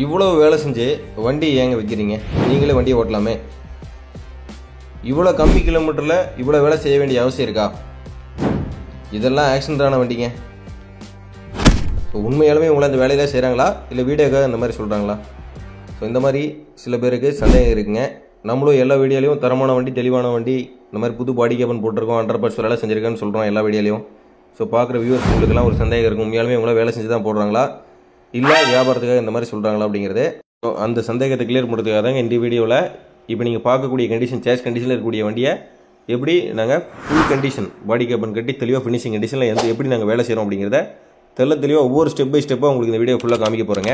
இவ்வளோ வேலை செஞ்சு வண்டி ஏங்க வைக்கிறீங்க? நீங்களே வண்டியை ஓட்டலாமே. இவ்வளோ கம்மி கிலோமீட்டரில் இவ்வளோ வேலை செய்ய வேண்டிய அவசியம் இருக்கா? இதெல்லாம் ஆக்சிடென்டான வண்டிங்க. ஸோ உண்மையாலுமே உங்களை அந்த வேலையில் செய்கிறாங்களா இல்லை வீடியோக்காக இந்த மாதிரி சொல்கிறாங்களா? ஸோ இந்த மாதிரி சில பேருக்கு சந்தேகம் இருக்குங்க. நம்மளும் எல்லா வீடியோலையும் தரமான வண்டி, தெளிவான வண்டி, இந்த மாதிரி புது பாடி கேபன் போட்டிருக்கோம், 100% வேலை செஞ்சுருக்கேன்னு சொல்கிறோம் எல்லா வீடியோலையும். ஸோ பார்க்குற வியூவர்ஸ் உங்களுக்குலாம் ஒரு சந்தேகம் இருக்கும், உண்மையாலுமே உங்களை வேலை செஞ்சு தான் போடுறாங்களா இல்லை வியாபாரத்துக்காக இந்த மாதிரி சொல்கிறாங்களா அப்படிங்கிறது. ஸோ அந்த சந்தேகத்தை கிளியர் பண்ணுறதுக்காக தாங்க இந்த வீடியோவில் இப்போ நீங்கள் பார்க்கக்கூடிய கண்டிஷன், சேஸ் கண்டிஷனில் இருக்கக்கூடிய வண்டியை எப்படி நாங்கள் ஃபுல் கண்டிஷன் பாடி கேபன் கட்டி தெளிவாக ஃபினிஷிங் கண்டிஷனில் எப்படி நாங்கள் வேலை செய்கிறோம் அப்படிங்கிறத தெளிவாக ஒவ்வொரு ஸ்டெப் பை ஸ்டெப்பாக உங்களுக்கு இந்த வீடியோ ஃபுல்லாக காமிக்க போகிறேங்க.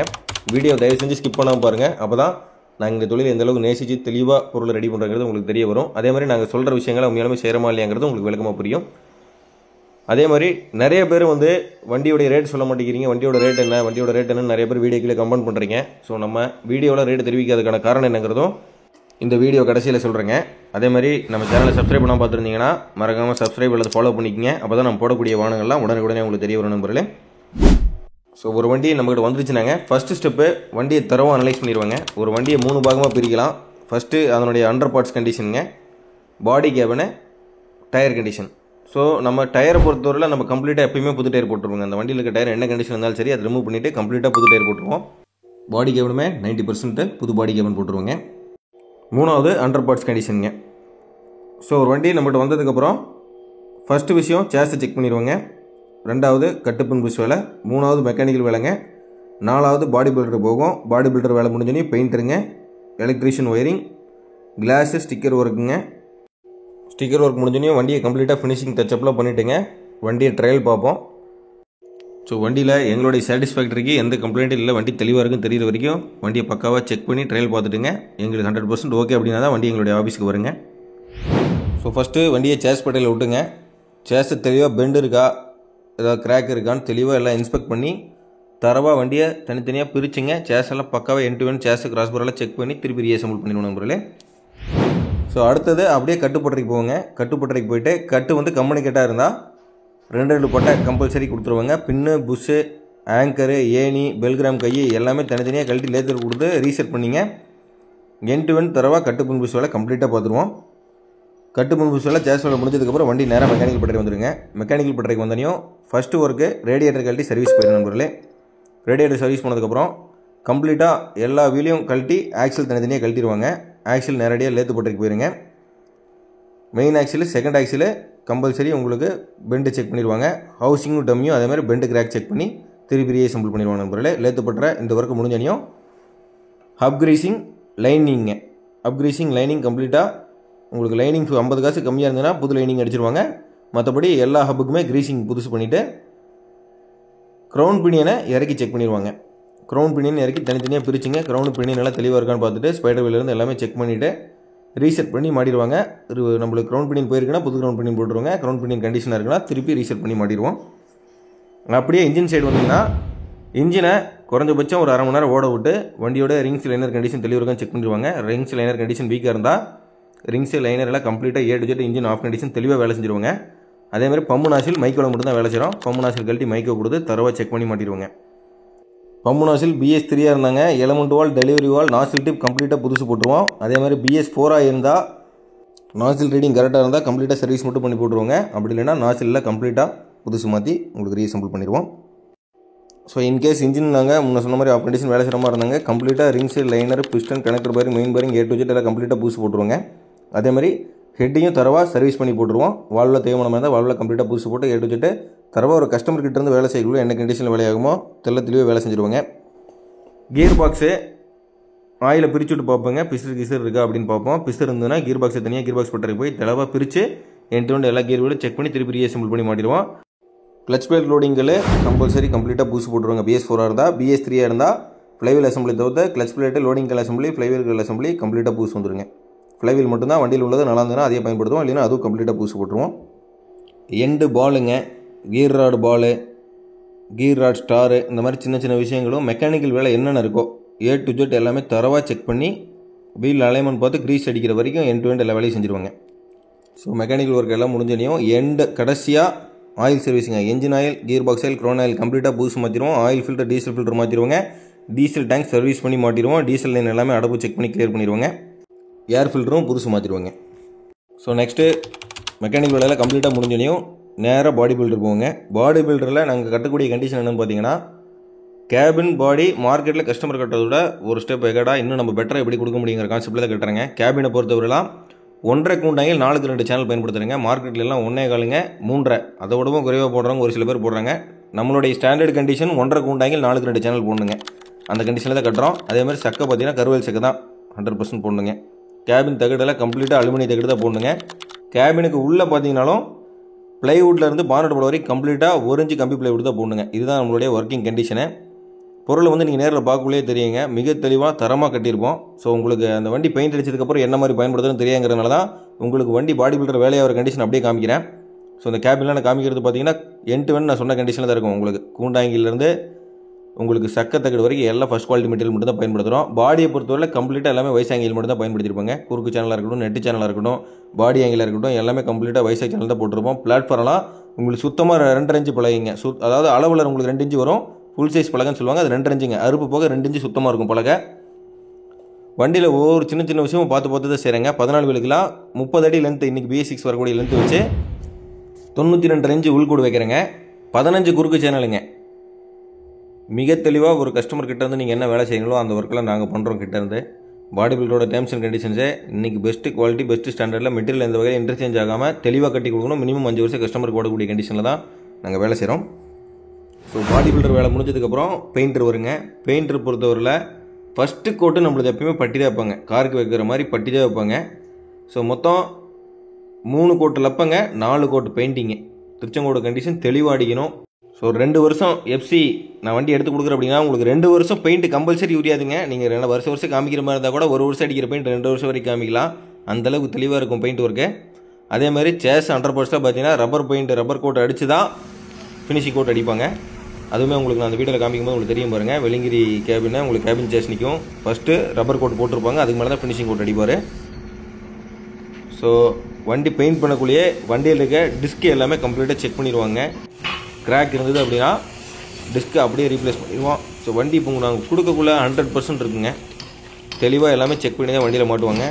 வீடியோ தயவு செஞ்சு ஸ்கிப் பண்ணாமல் பாருங்கள். அப்போ தான் நாங்கள் இந்த தொழில் எந்தளவுக்கு நேசித்து தெளிவாக பொருளை ரெடி பண்ணுறங்கிறது உங்களுக்கு தெரிய வரும். அதே மாதிரி நாங்கள் சொல்கிற விஷயங்களை உண்மையாலுமே செய்கிறோமா இல்லையாங்கிறது உங்களுக்கு விளக்கமாக புரியும். அதே மாதிரி நிறைய பேர் வண்டியோடைய ரேட் சொல்ல மாட்டேங்கிறீங்க, வண்டியோட ரேட் என்னன்னு நிறைய பேர் வீடியோ கீழே கமெண்ட் பண்ணுறீங்க. ஸோ நம்ம வீடியோவில் ரேட்டு தெரிவிக்காததுக்கான காரணம் என்னங்கிறதும் இந்த வீடியோ கடைசியில் சொல்கிறேங்க. அதே மாதிரி நம்ம சேனலை சப்ஸ்கிரைப் பண்ணாமல் பார்த்துருந்தீங்கன்னா மறக்காமல் சப்ஸ்கிரைப் அல்லது ஃபாலோ பண்ணிக்கங்க. அப்போ தான் நம்ம போடக்கூடிய வாகனங்கள்லாம் உடனே உங்களுக்கு தெரிய வரும் நண்பர்களே. ஸோ ஒரு வண்டி நம்மகிட்ட வந்துருச்சுனாங்க, ஃபஸ்ட்டு ஸ்டெப்பு வண்டியை தரவாக அனலைஸ் பண்ணிடுவாங்க. ஒரு வண்டியை 3 பாகமாக பிரிக்கலாம். ஃபஸ்ட்டு அதனுடைய அண்டர் பார்ட்ஸ் கண்டிஷனுங்க, பாடி கேபனு, டயர் கண்டிஷன். ஸோ நம்ம டயரை பொறுத்தவரையில் நம்ம கம்ப்ளீட்டாக எப்பயுமே புது டயர் போட்டுருவோங்க. அந்த வண்டியில் இருக்க டயர் என்ன கண்டிஷன் இருந்தாலும் சரி அதை ரிமூவ் பண்ணிவிட்டு கம்ப்ளீட்டாக புது டயர் போட்டுருவோம். பாடி கேபனுமே 90% புது பாடி கேபன் போட்டுருவோங்க. 3வது அண்டர் பார்ட்ஸ் கண்டிஷனுங்க. ஸோ ஒரு வண்டி நம்மகிட்ட வந்ததுக்கப்புறம் ஃபஸ்ட்டு விஷயம் சேஸை செக் பண்ணிடுவோங்க. 2வது கட்டுப்பன் புஷ் வேலை, 3வது மெக்கானிக்கல் வேலைங்க, 4வது பாடி பில்டர் போகும். பாடி பில்டர் வேலை முடிஞ்சோடனே பெயிண்டருங்க, எலக்ட்ரிஷியன் ஒயரிங், கிளாஸு, ஸ்டிக்கர் ஒர்க்குங்க. ஸ்டிக்கர் ஒர்க் முடிஞ்சோடனே வண்டியை கம்ப்ளீட்டாக ஃபினிஷிங் டச்சப்லாம் பண்ணிவிட்டுங்க வண்டியை ட்ரையல் பார்ப்போம். ஸோ வண்டியில் எங்களுடைய சாட்டிஸ்ஃபேக்டரிக்கு எந்த கம்ப்ளைண்ட்டும் இல்லை, வண்டி தெளிவாக இருக்குன்னு தெரிகிற வரைக்கும் வண்டியை பக்காவாக செக் பண்ணி ட்ரையல் பார்த்துட்டுங்க எங்களுக்கு 100% ஓகே அப்படின்னா தான் வண்டி எங்களுடைய ஆஃபீஸுக்கு வருங்க. ஸோ ஃபஸ்ட்டு வண்டியை சேஸ் பட்டையில் விட்டுங்க. சேஸு தெளிவாக பெண்டு இருக்கா, ஏதாவது கிராக் இருக்கான்னு தெளிவாக எல்லாம் இன்ஸ்பெக்ட் பண்ணி தரவாக வண்டியை தனித்தனியாக பிரிச்சுங்க. சேஸ் எல்லாம் பக்காவாக end to end chassis cross பரெல்லாம் செக் பண்ணி திருப்பி ரீஅசெம்பிள் பண்ணிடுவோம் நண்பர்களே. ஸோ அடுத்தது அப்படியே கட்டுப்பட்டறைக்கு போவோங்க. கட்டுப்பட்டறைக்கு போயிட்டு கட்டு கம்பெனி கட்டாக இருந்தால் 2 பட்டை கம்பல்சரி கொடுத்துருவாங்க. பின்னு, புஷ்ஷு, ஆங்கரு, ஏணி, பெல்கிராம் கை எல்லாமே தனித்தனியாக கழட்டி லேத்தர் கொடுத்து ரீசெட் பண்ணிங்க. என் டு என் தரவாக கட்டுப்பன் புஷ் வேலை கம்ப்ளீட்டாக பார்த்துருவோம். கட்டுப்பன் புஷ் வேலை சேஸ் வேலை முடிஞ்சதுக்கப்புறம் வண்டி நேராக மெக்கானிக்கல் பட்டறை வந்துடுங்க. மெக்கானிக்கல் பட்டறைக்கு வந்தனையும் ஃபஸ்ட்டு ஒர்க்கு ரேடியேட்டர் கழட்டி சர்வீஸ் போயிடும் நண்பர்களே. ரேடியேட்டர் சர்வீஸ் பண்ணதுக்கப்புறம் கம்ப்ளீட்டாக எல்லா வீலையும் கழட்டி ஆக்சில் தனித்தனியாக கழட்டிடுவாங்க. ஆக்சில் நேரடியாக லேத்து பட்டறைக்கு போயிருங்க. Main axial, second axial compulsory உங்களுக்கு பெண்டு செக் பண்ணிடுவாங்க. ஹவுசிங்கும் டம்மியும் அதே மாதிரி பெண்டு கிராக் செக் பண்ணி திருப்பி ரீஅசெம்பிள் பண்ணிடுவாங்க நண்பர்களே. லேத்து பட்டறை இந்த ஒர்க்கு முடிஞ்சனையும் ஹப் கிரீசிங், லைனிங்க. ஹப் கிரீசிங், லைனிங் கம்ப்ளீட்டாக உங்களுக்கு லைனிங் 50 காசு கம்மியாக இருந்ததுன்னா புது லைனிங் அடிச்சிருவாங்க. மற்றபடி எல்லா ஹப்புக்குமே கிரீசிங் புதுசு பண்ணிவிட்டு க்ரௌன் பினியனை இறக்கி செக் பண்ணிடுவாங்க. க்ரௌன் பினியன் இறக்கி தனித்தனியாக பிரிச்சுங்க. க்ரௌன் பினியன் எல்லாம் தெளிவாக இருக்கான்னு பார்த்துட்டு ஸ்பைடர் வீலேருந்து எல்லாமே செக் பண்ணிவிட்டு ரீசெட் பண்ணி மாட்டிடுவாங்க. நம்மளுக்கு க்ரௌன் பினியன் போயிருக்குன்னா புது க்ரௌன் பினியன் போட்டுருவாங்க. க்ரௌன் பினியன் கண்டிஷனாக இருக்குன்னா திருப்பி ரீசெட் பண்ணி மாட்டிடுவோம். அப்படியே இன்ஜின் சைடு வந்தீங்கன்னா இன்ஜினை குறைஞ்சபட்சம் ஒரு 1/2 மணி நேரம் ஓட விட்டு வண்டியோட ரிங்ஸ் லைனர் கண்டிஷன் தெளிவாக இருக்கான்னு செக் பண்ணிடுவாங்க. ரிங்ஸ் லைனர் கண்டிஷன் வீக்காக இருந்தால் ரிங்ஸ் லைனர் எல்லாம் கம்ப்ளீட்டாக A to Z engine off condition தெளிவாக வேலை செஞ்சுருவாங்க. அதேமாதிரி பம்பு நாசில் மைக்கோட மட்டும் தான் வேலை செய்கிறோம். பம்பு நாசில் கழட்டி மைக்கோ கொடுத்து தரவாக செக் பண்ணி மாட்டிடுவாங்க. பம்பு நாசில் BS3 இருந்தாங்க, எலமெண்ட் வால், டெலிவரி வால், நாசில் டிப் கம்ப்ளீட்டாக புதுசு போட்டுருவோம். அதே மாதிரி BS4 இருந்தால் நாசில் ரீடிங் கரெக்டாக இருந்தால் கம்ப்ளீட்டாக சர்வீஸ் மட்டும் பண்ணி போட்டுருவாங்க. அப்படி இல்லைன்னா நாசிலில் கம்ப்ளீட்டாக புதுசு மாற்றி உங்களுக்கு ரீஅசெம்பிள் பண்ணிடுவோம். ஸோ இன்கேஸ் இன்ஜின் நாங்கள் முன்ன சொன்ன மாதிரி ஆஃப் கண்டிஷன் வேலை செய்கிற மாதிரி இருந்தாங்க கம்ப்ளீட்டாக rings, liner, piston, connector bearing, main bearing A to Z எல்லாம் கம்ப்ளீட்டாக புதுசு போட்டுருவாங்க. அதே மாதிரி ஹெட்டையும் தரவாக சர்வீஸ் பண்ணி போட்டுருவோம். வால்வில் தேய்மானமாக இருந்தால் வால்வில் கம்ப்ளீட்டாக புதுசு போட்டு A to Z தரவாக ஒரு கஸ்டமர் கிட்ட இருந்து வேலை செய்யக்குள்ள என்ன கண்டிஷனில் வேலையாகுமோ தெளிவாக வேலை செஞ்சுருவாங்க. கியர் பாக்ஸு ஆயிலை பிரித்து விட்டு பார்ப்போங்க, பிசர் இருக்கா அப்படின்னு பார்ப்போம். பிசர் இருந்ததுன்னா கியர் பாக்ஸை தனியாக கியர் பாக்ஸ் பட்டறைக்கு போய் தெளிவாக பிரித்து என் டு என் எல்லா கியர் வீலும் செக் பண்ணி திருப்பி ரீஅசெம்பிள் பண்ணி மாட்டிடுவோம். கிளச் பிளேட் லோடிங்கில் கம்பல்சரி கம்ப்ளீட்டாக புதுசு போட்டுருவாங்க. BS4 இருந்தால், BS3 இருந்தால் ஃப்ளைவீல் அசம்பிளி தவிர்த்து கிளச் பிளேட்டு, லோடிங் கல் அசம்பிளி, ஃப்ளைவீல் கல் அசம்பிளி கம்ப்ளீட்டாக புதுசு வந்துருங்க. ஃப்ளைவீல் மட்டும்தான் வண்டியில் உள்ளது நல்லா இருந்ததுன்னா அதே பயன்படுத்துவோம், இல்லைன்னா அதுவும் கம்ப்ளீட்டாக புதுசு போட்டுருவோம். எண்டு பாலுங்க, கீர் ராடு பாலு, கீர் ராட் ஸ்டாரு, இந்த மாதிரி சின்ன விஷயங்களும் மெக்கானிக்கல் வேலை என்னென்ன இருக்கோ A to Z எல்லாமே தரவாக செக் பண்ணி வீல் அலைன்மெண்ட் பார்த்து க்ரீஸ் அடிக்கிற வரைக்கும் என் டு எண்ட் எல்லா வேலையும் செஞ்சுருவாங்க. ஸோ மெக்கானிக்கல் ஒர்க் எல்லாம் முடிஞ்சனையும் எண்டு கடைசியாக ஆயில் சர்வீஸுங்க. Engine oil, gear box oil, crown oil கம்ப்ளீட்டாக புதுசு மாற்றிடுவோம். ஆயில் ஃபில்டர், டீசல் ஃபில்டர் மாற்றிடுவோங்க. டீசல் டேங்க் சர்வீஸ் பண்ணி மாட்டிடுவோம். டீசல் லைன் எல்லாமே அடப்பு செக் பண்ணி கிளியர் பண்ணிடுவாங்க. ஏர் ஃபில்டரும் புதுசு மாற்றிடுவாங்க. ஸோ நெக்ஸ்ட்டு மெக்கானிக் வேலையில் கம்ப்ளீட்டாக முடிஞ்சோனையும் நேராக பாடி பில்டர் போவோங்க. பாடி பில்டரில் நாங்கள் கட்டக்கூடிய கண்டிஷன் என்னென்னு பார்த்தீங்கன்னா, கேபின் பாடி மார்க்கெட்டில் கஸ்டமர் கட்டுறத விட ஒரு ஸ்டெப் எகடா இன்னும் நம்ம பெட்டராக எப்படி கொடுக்க முடியுங்கிற கான்செப்ட்டில் தான் கட்டுறாங்க. கேபினை பொறுத்தவரைலாம் 1.5 கூண்டாங்கில் 4க்கு 2 சேனல் பயன்படுத்துகிறாங்க. மார்க்கெட்டில் எல்லாம் 1.25 3 அதை விடவும் குறைவாக போடுறவங்க ஒரு சில பேர் போடுறாங்க. நம்மளுடைய ஸ்டாண்டர்ட் கண்டிஷன் 1.5 கூண்டாங்கில் 4க்கு 2 சேனல் போடணுங்க. அந்த கண்டிஷனில் தான் கட்டுறோம். அதே மாதிரி சக்கை பார்த்தீங்கன்னா கருவல் சக்கை தான் 100% போடணுங்க. கேபின் தகடெல்லாம் கம்ப்ளீட்டாக அலுமினிய தகடு தான் போடணுங்க. கேபினுக்கு உள்ளே பார்த்தீங்கன்னாலும் பிளைவுட்டில் இருந்து பானட் போட வரைக்கும் கம்ப்ளீட்டாக 1 இன்ச்சு கம்பி பிளைவுட் தான் போடணுங்க. இதுதான் நம்மளுடைய ஒர்க்கிங் கண்டிஷனு. பொருளை வந்து நீங்கள் நேரில் பார்க்கக்குள்ளே தெரியுங்க, மிக தெளிவாக தரமாக கட்டியிருப்போம். ஸோ உங்களுக்கு அந்த வண்டி பெயிண்ட் அடிச்சதுக்கப்புறம் என்ன மாதிரி பயன்படுத்துன்னு தெரியாங்கிறதுனால தான் உங்களுக்கு வண்டி பாடி பில்டர் வேலையாகிற கண்டிஷன் அப்படியே காமிக்கிறேன். ஸோ இந்த கேபின்லாம் நான் காமிக்கிறது பார்த்தீங்கன்னா எண்ட் டு எண்ட் நான் சொன்ன கண்டிஷனில் தான் இருக்கும். உங்களுக்கு கூண்டாங்கிலேருந்து உங்களுக்கு சக்க தகடு வரைக்கும் எல்லாம் ஃபஸ்ட் குவாலிட்டி மெட்டீரியல் மட்டும் தான் பயன்படுத்துகிறோம். பாடியை பொறுத்தவரை கம்ப்ளீட்டாக எல்லாமே வைஸ் ஆங்கிள் மட்டும் தான் பயன்படுத்திருப்பாங்க. குறுக்கு சேனலாக இருக்கட்டும், நெட்டு சேனலாக இருக்கட்டும், பாடி ஆங்கிளாக இருக்கட்டும், எல்லாமே கம்ப்ளீட்டாக வைஸ் சேனல் தான் போட்டிருப்போம். பிளாட்ஃபார்ம்லாம் உங்களுக்கு சுத்தமாக 2.5 இன்ச்சு பழகிங்க. அதாவது அளவில் உங்களுக்கு 2 இன்ச்சு வரும். ஃபுல் சைஸ் பலகைன்னு சொல்லுவாங்க. அது 2.5 இன்ச்சுங்க. அறுப்பு போக 2 இன்ச்சு சுத்தமாக இருக்கும் பலகை. வண்டியில் ஒவ்வொரு சின்ன சின்ன விஷயமும் பார்த்து தான் செய்கிறாங்க. 14 வீலுக்குலாம் 30 அடி லென்த்து, இன்றைக்கி BS6 வரக்கூடிய லென்த்து வச்சு 92 இன்ச்சு உள்கூடு வைக்கிறேங்க. 15 குறுக்கு சேனலுங்க. மிக தெளிவாக ஒரு கஸ்டமர் கிட்ட இருந்து நீங்கள் என்ன வேலை செய்யணுங்களோ அந்த ஒர்க்கெலாம் நாங்கள் பண்ணுறோம் கிட்டேருந்து. பாடி பில்டரோட டேர்ம்ஸ் அண்ட் கண்டிஷன்ஸே இன்றைக்கி பெஸ்ட்டு குவாலிட்டி பெஸ்ட்டு ஸ்டாண்டர்டில் மெட்டீரியல் எந்த வகையில் இன்டர்சேஞ்ச் ஆகாமல் தெளிவாக கட்டி கொடுக்கணும். மினிமம் 5 வருஷம் கஸ்டமருக்கு ஓடக்கூடிய கண்டிஷனில் தான் நாங்கள் வேலை செய்கிறோம். ஸோ பாடி பில்டர் வேலை முடிஞ்சதுக்கப்புறம் பெயிண்டர் வருங்க. பெயிண்டர் பொறுத்தவரையில் ஃபஸ்ட்டு கோட்டு நம்மளுக்கு எப்பயுமே பட்டி தான் வைப்பாங்க. காருக்கு வைக்கிற மாதிரி பட்டி தான் வைப்பாங்க. ஸோ மொத்தம் 3 கோட்டு லப்பங்க, 4 கோட்டு பெயிண்டிங்கு. திருச்செங்கோடு கண்டிஷன் தெளிவாக அடிக்கணும். ஸோ 2 வருஷம் எஃப்சி நான் வண்டி எடுத்து கொடுக்குறேன் அப்படின்னா உங்களுக்கு 2 வருஷம் பெயிண்ட் கம்பல்சரி உரியாதுங்க. நீங்கள் 2 வருஷம் காமிக்கிற மாதிரி இருந்தால் கூட 1 வருஷம் அடிக்கிற பெயிண்ட் 2 வருஷம் வரைக்கும் காமிக்கலாம். அந்தளவுக்கு தெளிவாக இருக்கும் பெயிண்ட் ஒர்க்கு. அதே மாதிரி சேஸ் 100% பார்த்தீங்கன்னா ரப்பர் பெயிண்ட் ரப்பர் கோட் அடித்து தான் ஃபினிஷிங் கோட் அடிப்பாங்க. அதுவுமே உங்களுக்கு நான் அந்த வீடியோவில் காமிக்கும்போது உங்களுக்கு தெரியும் பாருங்கள். வெள்ளிங்கிரி கேபினை உங்களுக்கு கேபின் சேஸ் நிற்கும். ஃபஸ்ட்டு ரப்பர் கோட் போட்டிருப்பாங்க, அதுக்கு மேலே தான் ஃபினிஷிங் கோட் அடிப்பார். ஸோ வண்டி பெயிண்ட் பண்ணக்குள்ளேயே வண்டியில் இருக்க டிஸ்க் எல்லாமே கம்ப்ளீட்டாக செக் பண்ணிடுவாங்க. கிராக் இருந்தது அப்படின்னா டிஸ்க்கு அப்படியே ரீப்ளேஸ் பண்ணிடுவோம். ஸோ வண்டி இப்போ நாங்கள் கொடுக்கக்குள்ளே 100% இருக்குங்க. தெளிவாக எல்லாமே செக் பண்ணி தான் வண்டியில் மாட்டுவாங்க.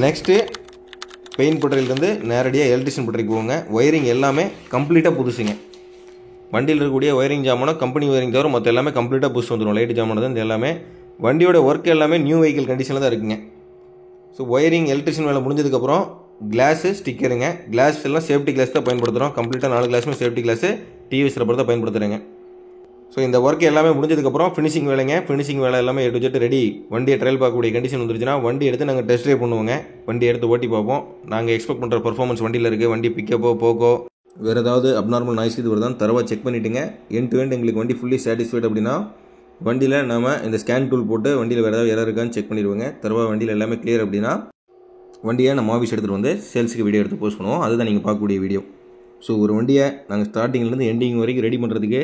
நெக்ஸ்ட்டு பெயிண்ட் பட்டறையிலேருந்து நேரடியாக எலக்ட்ரிஷியன் பட்டறைக்கு போவாங்க. ஒயரிங் எல்லாமே கம்ப்ளீட்டாக புதுசுங்க. வண்டியில் இருக்கக்கூடிய ஒயரிங் ஜாமானோ கம்பெனி ஒயரிங் தவிர மற்ற எல்லாமே கம்ப்ளீட்டாக புதுசு வந்துடும். லைட் ஜாமானது இந்த எல்லாமே வண்டியோட ஒர்க் எல்லாமே நியூ வெஹிக்கிள் கண்டிஷனில் தான் இருக்குங்க. ஸோ ஒயரிங் எலக்ட்ரிஷியன் வேலை முடிஞ்சதுக்கப்புறம் கிளாஸு ஸ்டிக்கருங்க. கிளாஸ் எல்லாம் சேஃப்டி கிளாஸ் தான் பயன்படுத்துகிறோம். கம்ப்ளீட்டாக 4 கிளாஸுமே சேஃப்டி கிளாஸு டிவிஎஸ் ரப்பர் தான் பயன்படுத்துகிறேங்க. ஸோ இந்த ஒர்க் எல்லாமே முடிஞ்சதுக்கப்புறம் ஃபினிஷிங் வேலைங்க. ஃபினிஷிங் வேலை எல்லாமே A to Z ரெடி. வண்டியை ட்ரையல் பார்க்கக்கூடிய கண்டிஷன் வந்துருச்சுன்னா வண்டி எடுத்து நாங்கள் டெஸ்ட் ட்ரைவ் பண்ணுவோங்க. வண்டி எடுத்து ஓட்டி பார்ப்போம். நாங்கள் எக்ஸ்பெக்ட் பண்ணுற பர்ஃபார்மன்ஸ் வண்டியில் இருக்குது. வண்டி பிக்கப்போ போக்கோ வேறு ஏதாவது அப்நார்மல் நாய்ஸ் இது வருதான்னு தரவாக செக் பண்ணிவிட்டுங்க. எண்ட் டு எண்ட் எங்களுக்கு வண்டி ஃபுல்லி சாட்டிஸ்ஃபைட் அப்படின்னா வண்டியில் நம்ம இந்த ஸ்கேன் டூல் போட்டு வண்டியில் வேறு ஏதாவது எரர் இருக்கான்னு செக் பண்ணிடுவோங்க. தரவா வண்டியில் எல்லாமே கிளியர் அப்படின்னா வண்டியை நம்ம ஆஃபீஸ் எடுத்துகிட்டு வந்து சேல்ஸுக்கு வீடியோ எடுத்து போஸ்ட் பண்ணுவோம். அதுதான் நீங்கள் பார்க்கக்கூடிய வீடியோ. ஸோ ஒரு வண்டியை நாங்கள் ஸ்டார்டிங்லேருந்து எண்டிங் வரைக்கும் ரெடி பண்ணுறதுக்கு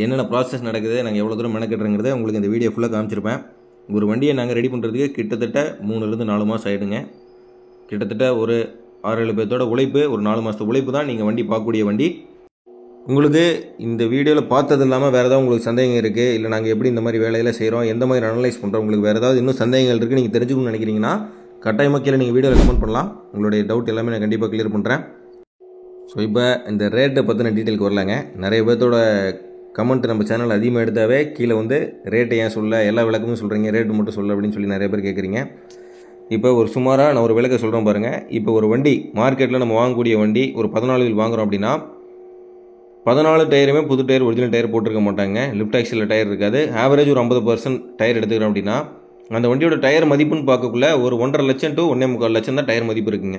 என்னென்ன ப்ராசஸ் நடக்குது, நாங்கள் எவ்வளோ தூரம் மெனக்கட்டுறங்கிறத உங்களுக்கு இந்த வீடியோ ஃபுல்லாக காமிச்சிருப்பேன். ஒரு வண்டியை நாங்கள் ரெடி பண்ணுறதுக்கு கிட்டத்தட்ட 3 4 மாதம் ஆகிடுங்க. கிட்டத்தட்ட ஒரு 6-7 பேர்த்தோட உழைப்பு, ஒரு 4 மாதத்து உழைப்பு தான் நீங்கள் வண்டி பார்க்கக்கூடிய வண்டி. உங்களுக்கு இந்த வீடியோவில் பார்த்தது இல்லாமல் வேறு ஏதாவது உங்களுக்கு சந்தேகம் இருக்குது, இல்லை நாங்கள் எப்படி இந்த மாதிரி வேலையில் செய்கிறோம், எந்த மாதிரி அனலைஸ் பண்ணுறோம், உங்களுக்கு வேறு ஏதாவது இன்னும் சந்தேகங்கள் இருக்குது நீங்கள் தெரிஞ்சுக்கணும்னு நினைக்கிறீங்கன்னா கட்டாயமாக கீழே நீங்கள் வீடியோவில் கமெண்ட் பண்ணலாம். உங்களுடைய டவுட் எல்லாமே நான் கண்டிப்பாக கிளியர் பண்ணுறேன். ஸோ இப்போ இந்த ரேட்டை பற்றின டீட்டெயிலுக்கு வரலாங்க. நிறைய பேர்த்தோட கமெண்ட் நம்ம சேனல் அதிகமாக எடுத்தாவே கீழே வந்து ரேட்டை ஏன் சொல்ல, எல்லா விளக்கமும் சொல்கிறீங்க, ரேட்டு மட்டும் சொல்ல அப்படின்னு சொல்லி நிறைய பேர் கேட்குறீங்க. இப்போ ஒரு சுமாராக நான் ஒரு விளக்க சொல்கிறேன் பாருங்கள். இப்போ ஒரு வண்டி மார்க்கெட்டில் நம்ம வாங்கக்கூடிய வண்டி ஒரு 14 வீல் வாங்குகிறோம் அப்படின்னா 14 டயருமே புது டயர் ஒரிஜினல் டயர் போட்டிருக்க மாட்டாங்க. லிஃப்ட் ஆக்சிலில் டயர் இருக்காது. ஆவரேஜ் ஒரு 50% டயர் எடுத்துக்கிறோம் அப்படின்னா அந்த வண்டியோட டயர் மதிப்புன்னு பார்க்கக்குள்ள ஒரு 1.5 லட்சம் to 1.25 லட்சம் தான் டயர் மதிப்பு இருக்குங்க.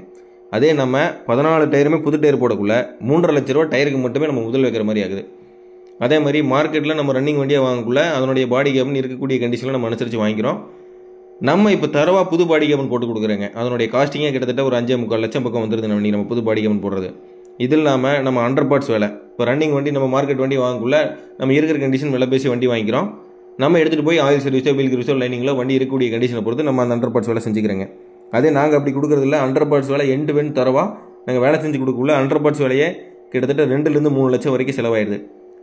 அதே நம்ம 14 டயருமே புது டயர் போடக்குள்ள 3.5 லட்ச ரூபா டயருக்கு மட்டுமே நம்ம முதல் வைக்கிற மாதிரி ஆகுது. அதே மாதிரி மார்க்கெட்டில் நம்ம ரன்னிங் வண்டியாக வாங்கக்குள்ள அதனுடைய பாடி கேபின் இருக்கக்கூடிய கண்டிஷனில் நம்ம அனுசரித்து வாங்கிக்கிறோம். நம்ம இப்போ தரவா புது பாடி கேபின் போட்டு கொடுக்குறேங்க. அதனுடைய காஸ்டிங்கே கிட்டத்தட்ட ஒரு 5.25 லட்சம் பக்கம் வந்துருது நம்ம புது பாடி கேபின் போடுறது. இது இல்லாமல் நம்ம 100 பார்ட்ஸ் வேலை. இப்போ ரன்னிங் வண்டி நம்ம மார்க்கெட் வண்டி வாங்கக்குள்ள நம்ம இருக்கிற கண்டிஷன் விலை பேசி வண்டி வாங்கிக்கிறோம். நம்ம எடுத்துகிட்டு போய் ஆயில் சர்வீஸோ வீல் சர்வீஸோ லைனிங்கில் வண்டி இருக்கக்கூடிய கண்டிஷனை பொறுத்து நம்ம அந்த 100 பார்ட்ஸ் வேலை செஞ்சுக்கிறேங்க. அதே நாங்கள் அப்படி கொடுக்குறதில்ல. 100 பார்ட்ஸ் வேலை எண்டு வெண்ட் தரவா நாங்கள் வேலை செஞ்சு கொடுக்கக்குள்ள 100 பார்ட்ஸ் வேலையே கிட்டத்தட்ட 2 to 3 லட்சம் வரைக்கும் செலவாயிடுது.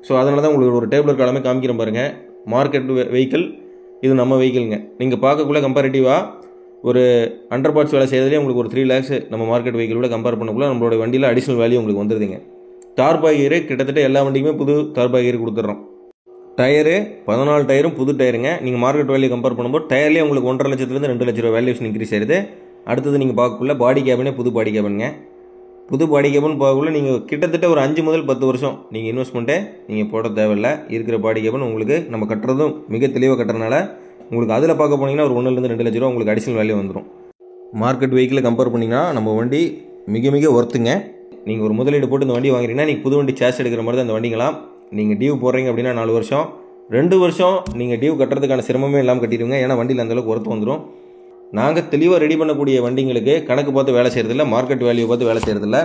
ஸோ அதனால தான் உங்களுக்கு ஒரு டேபிள் காலமே காமிக்கிறோம் பாருங்கள். மார்க்கெட் வெஹிக்கிள் இது நம்ம வெஹிக்கிளுங்க. நீங்கள் பார்க்கக்குள்ள கம்பேரிட்டிவாக ஒரு அண்டர் பார்ட்ஸ் வேலை செய்யறதுலேயே உங்களுக்கு ஒரு 3 lakhs நம்ம மார்க்கெட் வெஹிக்கிளோட கம்பேர் பண்ணக்குள்ள நம்மளோட வண்டியில் அடிஷனல் வேல்யூ உங்களுக்கு வந்துடுதுங்க. தார்பாய் கீரு கிட்டத்தட்ட எல்லா வண்டிக்குமே புது தார்பாய் கீரு கொடுத்துட்றோம். டயரு 14 டயரும் புது டயருங்க. நீங்கள் மார்க்கெட் வேல்யூ கம்பேர் பண்ணும்போது டயர்லேயே உங்களுக்கு 1.5 லட்சத்துலேருந்து 2 லட்ச ரூபா வேல்யூஷன் இன்க்ரீஸ் ஆயிடுது. அடுத்தது நீங்கள் பார்க்கக்குள்ள பாடி கேபினே புது பாடி கேபினுங்க. புது பாடி கேபின் பார்க்கக்குள்ள நீங்கள் கிட்டத்தட்ட ஒரு 5 முதல் 10 வருஷம் நீங்கள் இன்வெஸ்ட்மெண்ட்டே நீங்கள் போட தேவையில்லை. இருக்கிற பாடி கேபின் உங்களுக்கு நம்ம கட்டுறதும் மிக தெளிவாக கட்டுறதுனால உங்களுக்கு அதில் பார்க்க போனீங்கன்னா ஒரு 1லேருந்து 2 லட்ச ரூபா உங்களுக்கு அடிஷனல் வேல்யூ வந்துடும். மார்க்கெட் வெஹிக்கிளை கம்பேர் பண்ணிங்கன்னா நம்ம வண்டி மிக மிக ஒர்த்துங்க. நீங்கள் ஒரு முதலீடு போட்டு இந்த வண்டி வாங்குறீங்கன்னா நீங்கள் புது வண்டி சேஸ் எடுக்கிற மாதிரி தான் இந்த வண்டிங்களாம். நீங்கள் டியூ போடுறீங்க அப்படின்னா 4 வருஷம் 2 வருஷம் நீங்கள் டியூ கட்டுறதுக்கான சிரமமே இல்லாமல் கட்டிடுவீங்க. ஏன்னா வண்டியில் அந்தளவுக்கு ஒர்த்து வந்துடும். நாங்கள் தெளிவாக ரெடி பண்ணக்கூடிய வண்டிங்களுக்கு கணக்கு பார்த்து வேலை செய்கிறதில்ல, மார்க்கெட் வேல்யூ பார்த்து வேலை செய்கிறதில்ல.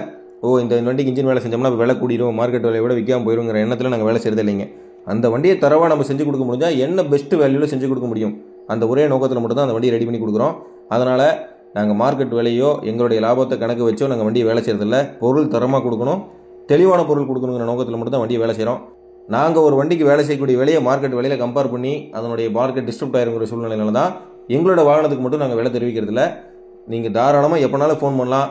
இந்த வண்டிக்கு இன்ஜின் வேலை செஞ்சோம்னா விலை கூடிடும், மார்க்கெட் வேலையை விட விற்காமல் போயிடுங்கிற எண்ணத்தில் நாங்கள் வேலை செய்கிறது இல்லைங்க. அந்த வண்டியை தரவாக நம்ம செஞ்சு கொடுக்க முடிஞ்சால் என்ன பெஸ்ட் வேல்யூவில் செஞ்சு கொடுக்க முடியும் அந்த ஒரே நோக்கத்தில் மட்டும் தான் அந்த வண்டியை ரெடி பண்ணி கொடுக்குறோம். அதனால் நாங்கள் மார்க்கெட் விலையோ எங்களுடைய லாபத்தை கணக்கு வச்சோ நாங்கள் வண்டியை வேலை செய்கிறதில்ல. பொருள் தரமாக கொடுக்கணும், தெளிவான பொருள் கொடுக்கணுங்கிற நோக்கத்தில் மட்டும் தான் வண்டியை வேலை செய்கிறோம். நாங்கள் ஒரு வண்டிக்கு வேலை செய்யக்கூடிய விலையை மார்க்கெட் விலையில் கம்பேர் பண்ணி அதனுடைய மார்க்கெட் டிஸ்டர்ப் ஆகிருங்கிற சூழ்நிலையில தான் எங்களோட வாகனத்துக்கு மட்டும் நாங்கள் விலை தெரிவிக்கிறதில்ல. நீங்கள் தாராளமாக எப்போனாலும் ஃபோன் பண்ணலாம்.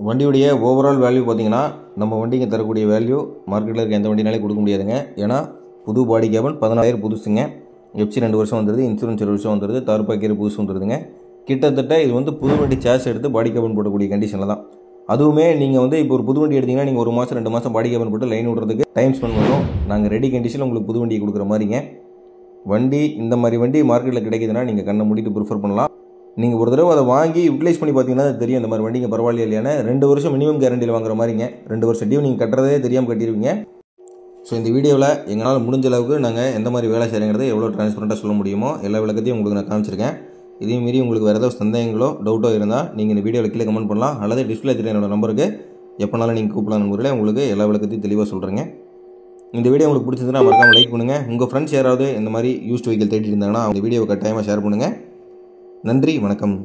வண்டியுடைய ஓவரால் வேல்யூ பார்த்தீங்கன்னா நம்ம வண்டிங்க தரக்கூடிய வேல்யூ மார்க்கெட்டில் இருக்க எந்த வண்டினாலே கொடுக்க முடியாதுங்க. ஏன்னா புது பாடி கேபின் 14,000 புதுசுங்க, எஃப்சி 2 வருஷம் வந்துடுது, இன்சூரன்ஸ் 1 வருஷம் வந்துடுது, தார்பாய் புதுசு வந்துடுதுங்க. கிட்டத்தட்ட இது புது வண்டி சேஸ் எடுத்து பாடி கேபின் போடக்கூடிய கண்டிஷனில் தான். அதுவுமே நீங்கள் இப்போ ஒரு புது வண்டி எடுத்திங்கன்னா நீங்கள் 1 மாதம் 2 மாதம் பாடி கேபின் போட்டு லைன் விடுறதுக்கு டைம் ஸ்பெண்ட் பண்ணுறோம். நாங்கள் ரெடி கண்டிஷனில் உங்களுக்கு புது வண்டியை கொடுக்குற மாதிரிங்க. வண்டி இந்த மாதிரி வண்டி மார்க்கெட்டில் கிடைக்குதுன்னா நீங்கள் கண்ணை மூடிட்டு ப்ரிஃபர் பண்ணலாம். நீங்கள் ஒரு தடவை அதை வாங்கி யூட்டிலைஸ் பண்ணி பார்த்தீங்கன்னா அது தெரியும் இந்த மாதிரி வண்டிங்க பரவாயில்லையா இல்லையானே. 2 வருஷம் மினிமம் கேரண்டியில் வாங்குற மாதிரிங்க. 2 வருஷம் டியூ நீங்கள் கட்டுறதே தெரியாமல் கட்டிடுவீங்க. ஸோ இந்த வீடியோவில் எங்களால் முடிஞ்ச அளவுக்கு நாங்கள் எந்த மாதிரி வேலை செய்கிறங்கிறத எவ்வளோ ட்ரான்ஸ்பரண்ட்டாக சொல்ல முடியுமோ எல்லா விளக்கத்தையும் உங்களுக்கு நான் காமிச்சிருக்கேன். இதே மீறி உங்களுக்கு வேறு ஏதாவது சந்தேகங்களோ டவுட்டோ இருந்தால் நீங்கள் இந்த வீடியோவில் கீழே கமெண்ட் பண்ணலாம். அல்லது டிஸ்பிளே தெரியும் என்னோட நம்பருக்கு எப்போனாலும் நீங்கள் கூப்பிடலாம். முறையில் உங்களுக்கு எல்லா விளக்கத்தையும் தெளிவாக சொல்கிறேங்க. இந்த வீடியோ உங்களுக்கு பிடிச்சிருந்தா மறக்காமல் லைக் பண்ணுங்கள். உங்கள் ஃப்ரெண்ட்ஸ் யாராவது இந்த மாதிரி யூஸ்டு வெஹிக்கிள் தேடிட்டு இருந்தாங்கன்னா அந்த வீடியோவை கட்டாயமாக ஷேர் பண்ணுங்கள். நன்றி, வணக்கம்.